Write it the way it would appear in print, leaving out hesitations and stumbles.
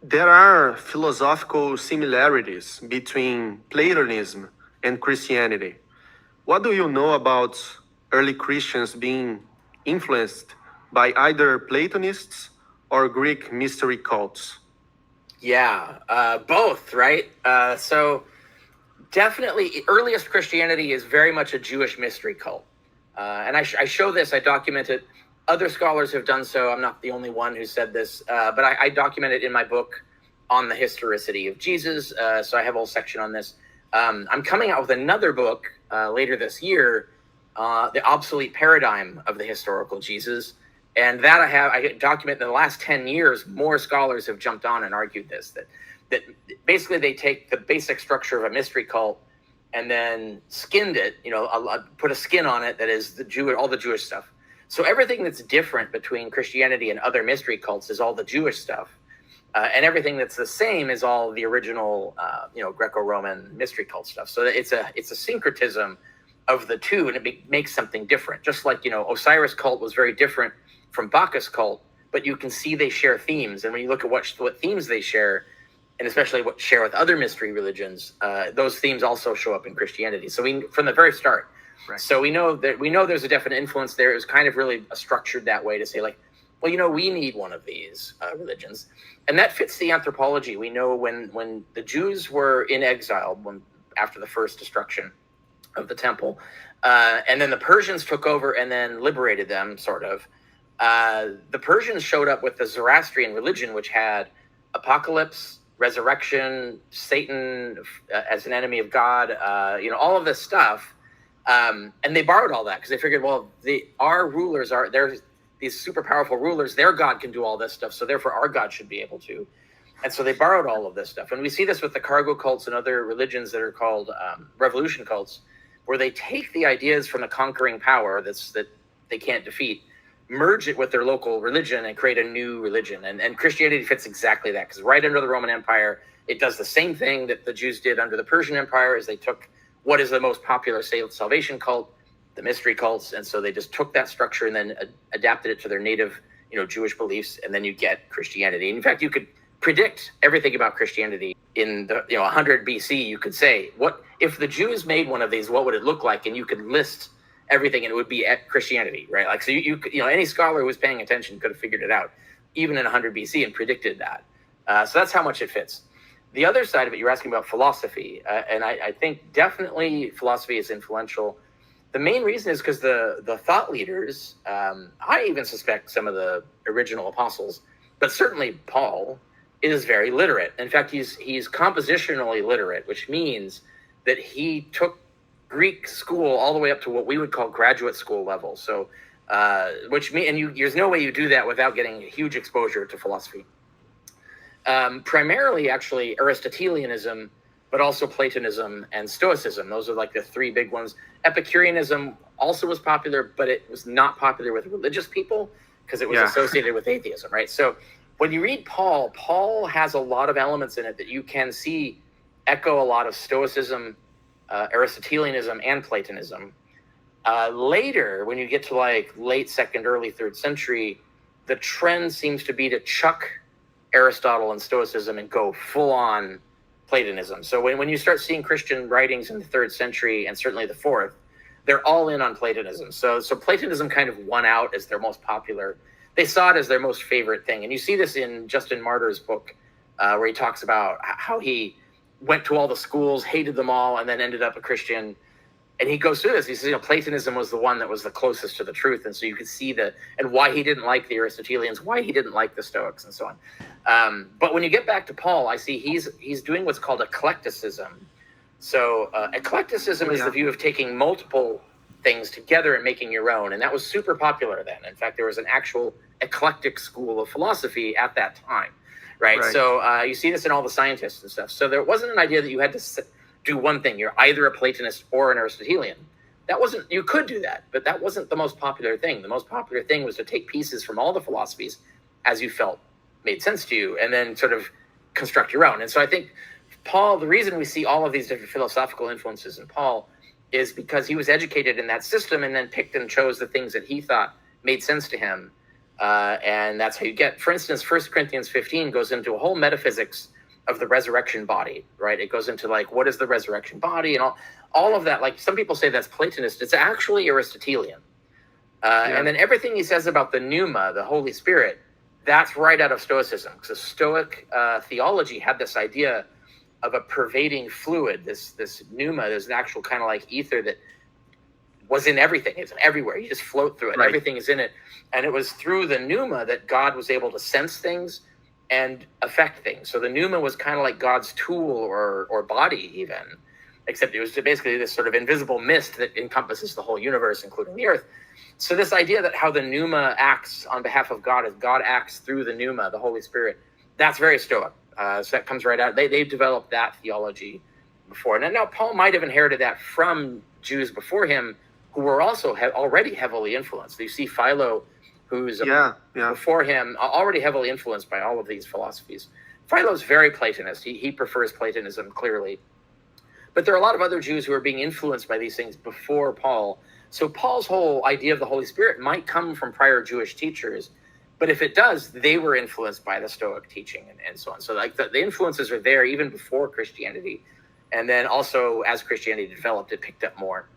There are philosophical similarities between Platonism and Christianity. What do you know about early Christians being influenced by either Platonists or Greek mystery cults? Yeah, both, right? So definitely, earliest Christianity is very much a Jewish mystery cult. And I show this, I document it. Other scholars have done so. I'm not the only one who said this, but I document it in my book on the historicity of Jesus. So I have a whole section on this. I'm coming out with another book later this year, The Obsolete Paradigm of the Historical Jesus. And that I document in the last 10 years, more scholars have jumped on and argued this, that basically they take the basic structure of a mystery cult and then skinned it, put a skin on it that is all the Jewish stuff. So everything that's different between Christianity and other mystery cults is all the Jewish stuff. And everything that's the same is all the original, Greco-Roman mystery cult stuff. So it's a syncretism of the two, and it makes something different. Just like, Osiris cult was very different from Bacchus cult, but you can see they share themes. And when you look at what themes they share, and especially what share with other mystery religions, those themes also show up in Christianity. So from the very start. Right. So we know there's a definite influence there. It was kind of really structured that way to say, like, well, we need one of these religions. And that fits the anthropology. We know when the Jews were in exile after the first destruction of the temple, and then the Persians took over and then liberated them, sort of. The Persians showed up with the Zoroastrian religion, which had apocalypse, resurrection, Satan as an enemy of God, all of this stuff. And they borrowed all that because they figured, well, our rulers they're these super powerful rulers, their God can do all this stuff, so therefore our God should be able to. And so they borrowed all of this stuff. And we see this with the cargo cults and other religions that are called revolution cults, where they take the ideas from the conquering power that they can't defeat, merge it with their local religion, and create a new religion. And Christianity fits exactly that, because right under the Roman Empire, it does the same thing that the Jews did under the Persian Empire, is they took what is the most popular salvation cult, the mystery cults, and so they just took that structure and then adapted it to their native, Jewish beliefs, and then you get Christianity. In fact, you could predict everything about Christianity in the 100 BC. You could say, what if the Jews made one of these? What would it look like? And you could list everything, and it would be at Christianity, right? Like, so you any scholar who was paying attention could have figured it out, even in 100 BC, and predicted that. So that's how much it fits. The other side of it, you're asking about philosophy, and I think definitely philosophy is influential. The main reason is because the thought leaders, I even suspect some of the original apostles, but certainly Paul, is very literate. In fact, he's compositionally literate, which means that he took Greek school all the way up to what we would call graduate school level. So, there's no way you do that without getting huge exposure to philosophy. Primarily, actually, Aristotelianism, but also Platonism and Stoicism. Those are like the three big ones. Epicureanism also was popular, but it was not popular with religious people because it was associated with atheism, right? So when you read Paul has a lot of elements in it that you can see echo a lot of Stoicism, Aristotelianism, and Platonism. Later, when you get to like late 2nd, early 3rd century, the trend seems to be to chuck Aristotle and Stoicism and go full on Platonism. So when you start seeing Christian writings in the 3rd century and certainly the 4th, they're all in on Platonism. So Platonism kind of won out as their most popular. They saw it as their most favorite thing. And you see this in Justin Martyr's book, where he talks about how he went to all the schools, hated them all, and then ended up a Christian. And he goes through this. He says, Platonism was the one that was the closest to the truth. And so you could see and why he didn't like the Aristotelians, why he didn't like the Stoics, and so on. But when you get back to Paul, I see he's doing what's called eclecticism. So eclecticism is the view of taking multiple things together and making your own. And that was super popular then. In fact, there was an actual eclectic school of philosophy at that time, right? So you see this in all the scientists and stuff. So there wasn't an idea that you had to do one thing. You're either a Platonist or an Aristotelian. You could do that, but that wasn't the most popular thing. The most popular thing was to take pieces from all the philosophies as you felt made sense to you, and then sort of construct your own. And so I think Paul, the reason we see all of these different philosophical influences in Paul is because he was educated in that system and then picked and chose the things that he thought made sense to him. And that's how you get, for instance, 1 Corinthians 15 goes into a whole metaphysics of the resurrection body, right? It goes into like, what is the resurrection body and all of that. Like some people say that's Platonist. It's actually Aristotelian. And then everything he says about the pneuma, the Holy Spirit, that's right out of Stoicism. Because Stoic theology had this idea of a pervading fluid, this pneuma. There's an actual kind of like ether that was in everything. It's everywhere. You just float through it. Right. Everything is in it. And it was through the pneuma that God was able to sense things and affect things. So the pneuma was kind of like God's tool or body even, except it was basically this sort of invisible mist that encompasses the whole universe, including the earth. So this idea that how the pneuma acts on behalf of God is God acts through the pneuma, the Holy Spirit, that's very Stoic. So that comes right out. They developed that theology before. Now Paul might have inherited that from Jews before him who were also already heavily influenced. You see Philo, who's before him, already heavily influenced by all of these philosophies. Philo's very Platonist. He prefers Platonism, clearly. But there are a lot of other Jews who are being influenced by these things before Paul. So Paul's whole idea of the Holy Spirit might come from prior Jewish teachers. But if it does, they were influenced by the Stoic teaching and so on. So like the influences are there even before Christianity. And then also as Christianity developed, it picked up more.